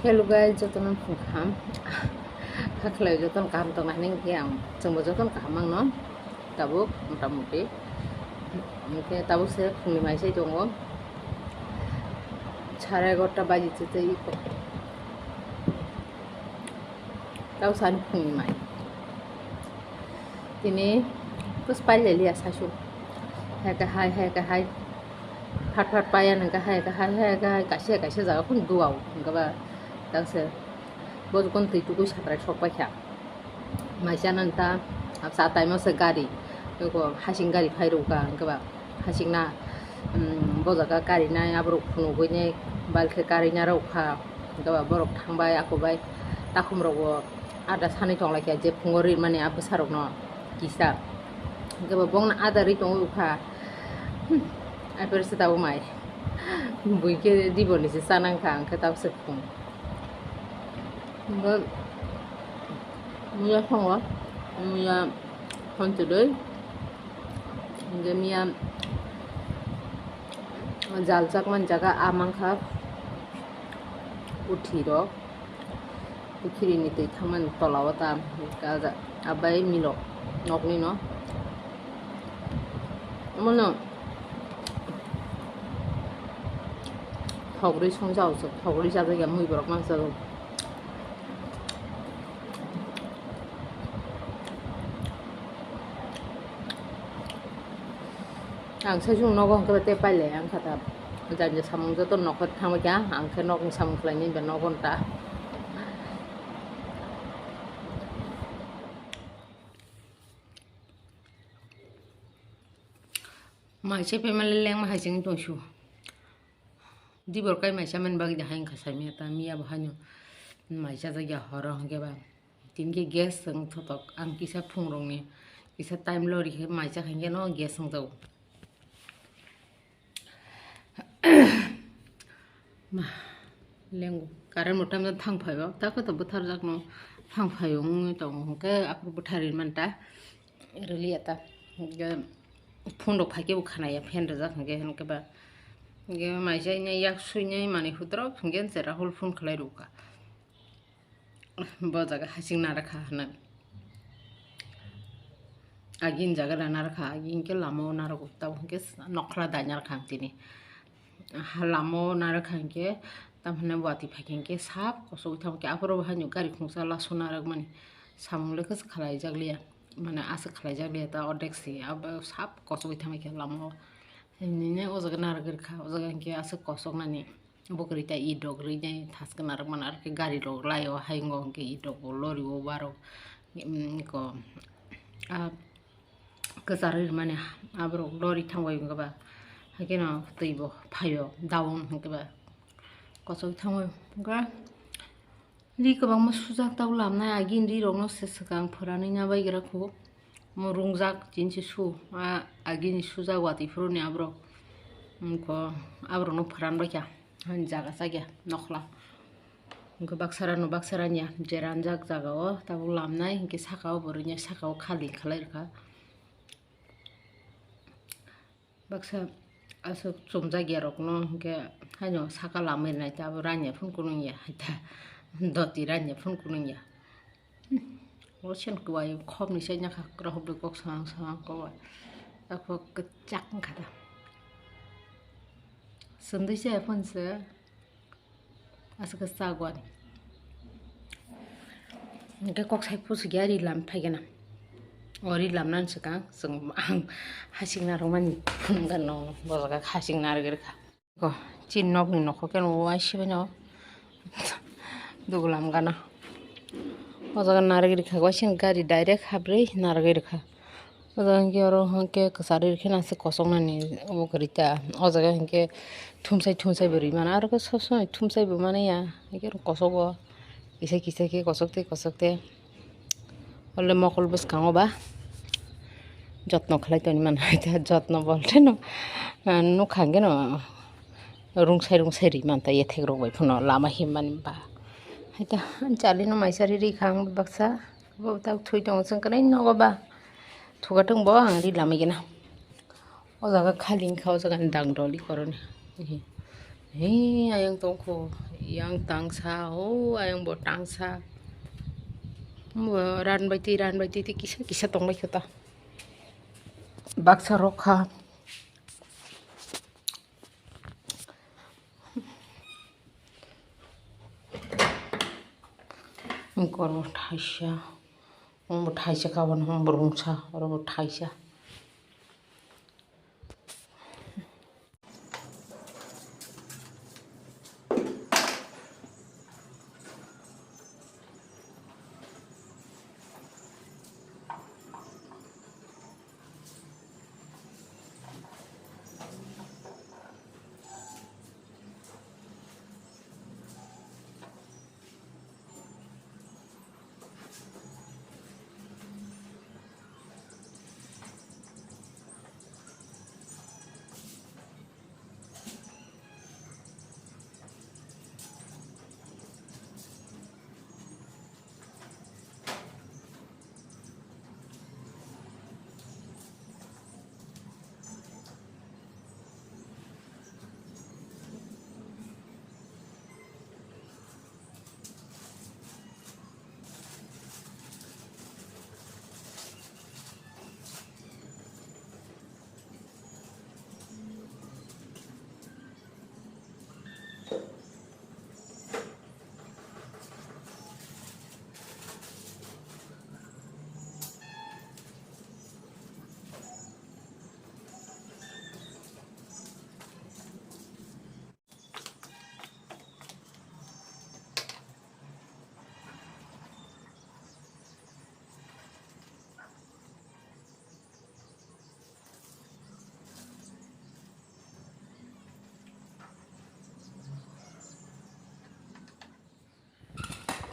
Hello guys, jotonan phungkham khaklai joton kaham tongna ning yang jengbo joton kaham ang no tabuk motamuti oke tabuk se phungni maisai dongo 11:30 বাজিছে তো তাও Sunny phungni mai tini terus paile liya sasu heka hai phat payan heka hai kaise jaga phun duau ngaba tangse bojkon tuituku sabrai sokphaina maisa nanta apsa taimo se gari ko hasing gari phairuka ngaba hasingna bojaga gari nai abrok phunugoi balkhe gari na rokha ngaba borok thangbai akobai takhumrogo ada sani tonglaikya je phungori mane absarokno kisa ngaba bongna ada ri tong ukha aperse tabu mai buike diboni se sanangkha angkhe tabse phung Mia phong mia phong today the mia jaljak man jaga amang kha uthiro ukhiri ni tei thaman tolawata kaja abai milo nokni no mono thogri songjao so thogri jaga ya mui borok mangsa ang sajung nogo ang kabate paile ang kata janje samung joto nokot thangba ang khe nok samung khlaini be nogon ta maise pemale leng ma hajing tongsu dibor kai maisa man bagi da hain khasai me ta miya bahanyo maisa jagya horo hangeba tinge gas sang thotok ang kisa phungrong ni kisa time lori he maisa khange no gas sang jau ma lengu karan motam da thang phayo ta ko to buthar jak no thang phayong tong ke apru butharin manta reli ata ge phundok phake bu khana ya fen jak ge hen ke ba ge maisa nya yak suinai mani hudro phungen jera hol phun khlai ruka bo jaga hasing na rakha hana agin jaga na rakha agin ke lamo na rak ta ke nokla danyar khang tini halamo na rakha ke tamhane wati phaken ke sap koso tham ke apro bhanyu gari khungsa la sona rak mani samule ke khalai jaglia mane asa khalai jaglia ta odeksi ab sap koso tham ke lamo ne o jaga na rak kha o jaga ke asa kosok nani bokri ta I dogri nai thaska na rak man ar ke gari log layo haingo ke I dog lori o baro ko a kasarir mane abro lori thangwai ngaba hakena teibo phayo dawn ngaba kosok thangwai ga ri kabang ma sujak taw lamna agin ri rogno swkang phorani na baigra khu murungjak jinsi su agin suja wati froni abro ko abro no phoran bakya han jaga sagya nokla ko baksaranya jeranjak jaga o taw lamnai ke sakao borinya sakao khali khalai kha baksa asok chomja gerokno ke hanyo saka lamai nai ta ranya phun kunung ya ta doti ranya phun kunung ya ocean kwai khom ni sai nya kha krob de kok sang ko akho kecak khada sendai se phun se asaka sagwan ke kok sai pus gyari lam phagena ori lamnan swkang sung ang hasingna romani gano bojaga hasingna rgerkha ko chin nok ni nokho ken wa sibeno dugulam gana bojaga nargerkha wasin gari direct habrei nargerkha bojaga ke oro hanke kasarir khena se kosongna ni obokrita ojaga hanke thumsai bori mana ar ko sosoi thumsai bo mane ya ke kosobo kisa ke kosokte Oleh mokol bus kango ba jotno khlai tani man ta jotno bolte no no khange no rungsai ri man ta yethek rok bai phuno lama himman ba haita chali no maisari ri khang baksa bo ta thui tong sang kanai no ba thuga tung bo ang ri lama gena o jaga khaling khao jaga dang doli koroni he ayang tongko yang tangsa ayang bo tangsa ran baiti ti kisa tong bai khata baksa rokha korbo thaisa kawan brungsa oro thaisa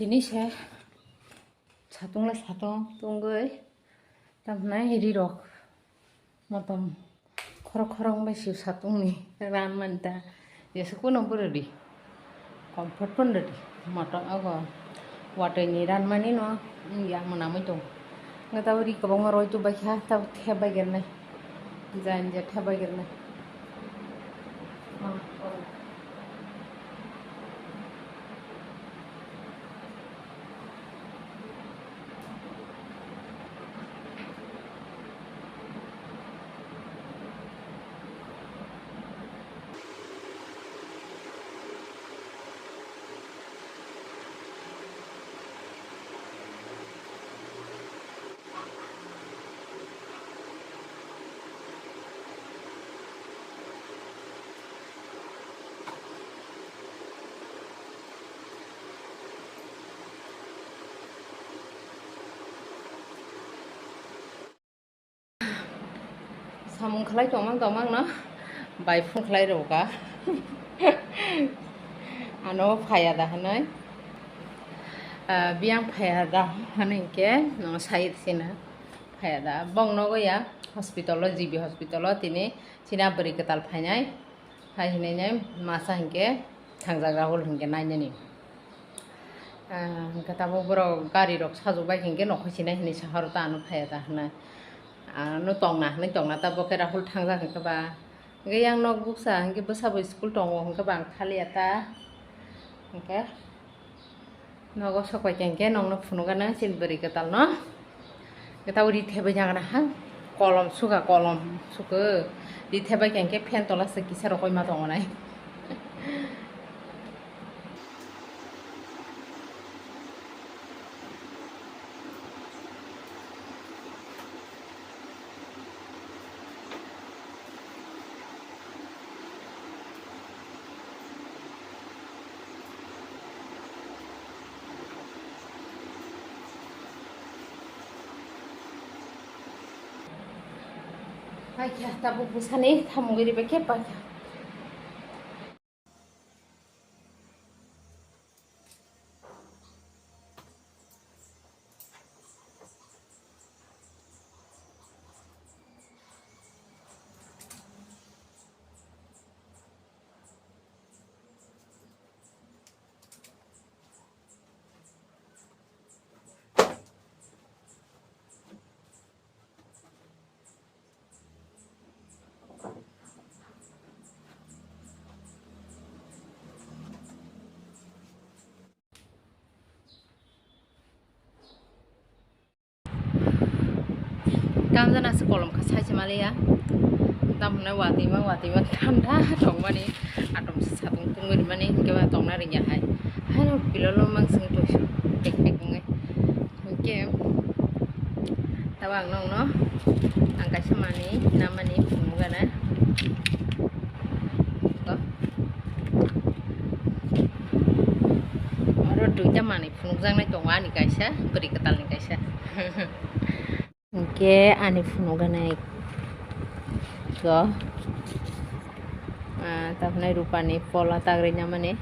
Sini saya satung tunggui tamna hiri rok matom khorong besi satung ni ran manta jesu kuno burdi comfort pun redi matom ago wate ni ran mani no ya manamai tong ngatawri kabong roi tu bakha taw theba gerne janja theba gerne samung khlai tomang no bai phung khlai roka ano phaya da hanai biang phaya da hanai ke no side sina phaya da bong no ya hospital GB hospital tini sina bari Kwtal phainai hai hinai masa hinke thangjagra hol hinke nainani katabo boro gari rok sajok bai hinke nokhoisina hini sahar ta anu phaya da hanai no tongna ta bokera hul thangja hingke ba yang nok buksa hingke bosabo school tongo hingke bang khali ata hingke nogo sokphaina hingke nongno phunukana sin bari Kwtal no kita uri thebe jangana ha kolom suka di thebe hingke fan tola seki saro koima tongonai paijak tabu busane thamugiri beke paijak Kamjana se kolom ka sai male ya tamne wati ma thanda tong mani atom satung tungir mani ke ba tong na ring ya hai no pilolo mang sing to tek tek ngai ke tawang nong no angkai semani namani pungana ko aro duita mani pungjang nai tong ani kaisa beri ketal ni kaisa ke ani punugana ko tapne rupani pola tagrinya mane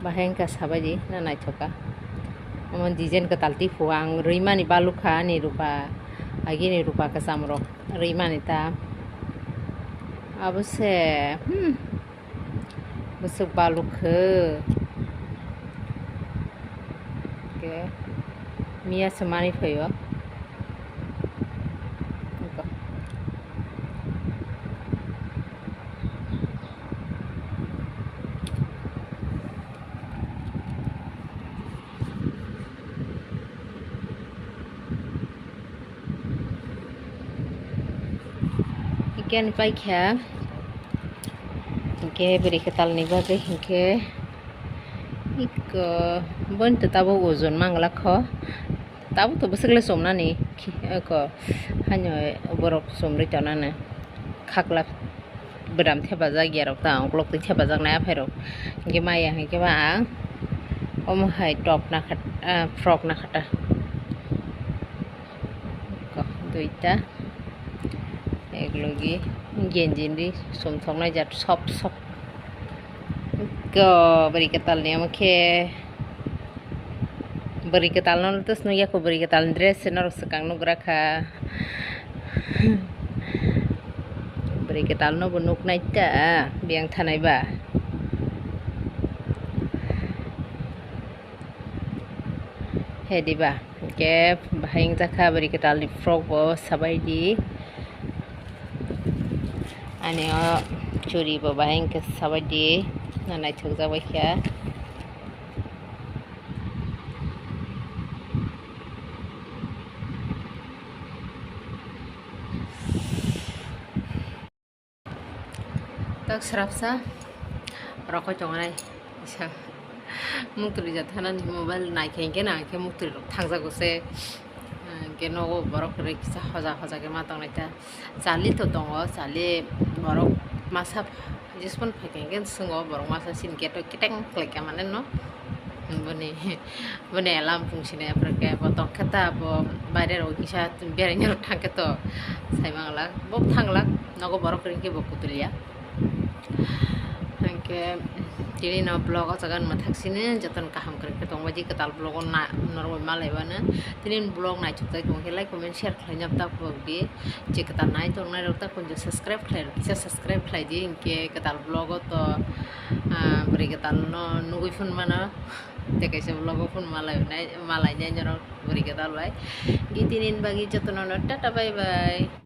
baheng ka sabaji na nai thoka amon dijen ka talti fuang rimani balukha ni rupa agini rupa ka samro rimani ta abse busuk balukhe ke mia semani phayo ikan paijak ke beri ketal ni bagai ke ik bon tabo ozon mangla kho tabo to besle somna ni ko hanyo borok somri tana na khakla bedam theba ja gerok ta onglok ti theba jang na phairo ke maya ke ba om hai top na khat frog na khata ko duita eglogi genjindi somthong na jat sop ko beri ketal ni amke beri ketal non terus no ya ko beri ketal dress no swkang no graka beri ketal no bunuk nai ta biang thanai ba hedi ba ke bahing jaka beri ketal di frog bo sabai di ani churi bo bahing ke sabai di nanai thok jabai kha tak serapsa rokok jonganai isa muktri jathana ni mobile nai khenge na ke muktri thangjago se ke nogo borok re kisa hoja ke matang naita chali to tongo chali borok masa jispon phakenge sungo borok masa sin ke to kiteng kleka mane no bone alam fungsine aprake botong kata bo bare ro kisa berenya thangke to saimangla bok thangla nogo borok ringke bokutulia ke tini no blog jagan mathaksine joton kaham kreke tongbaji ketal blog na normal malaibana tini blog na chutai tongke like comment share khlainap ta blog bi je ketal nai tongnai rokta kunjo subscribe khlai kisa subscribe khlai ji inke ketal blog to beri ketal no nugui phun mana te kaisa blog phun malai nai norok beri ketal bai gitinin bagi joton no tata bye bye.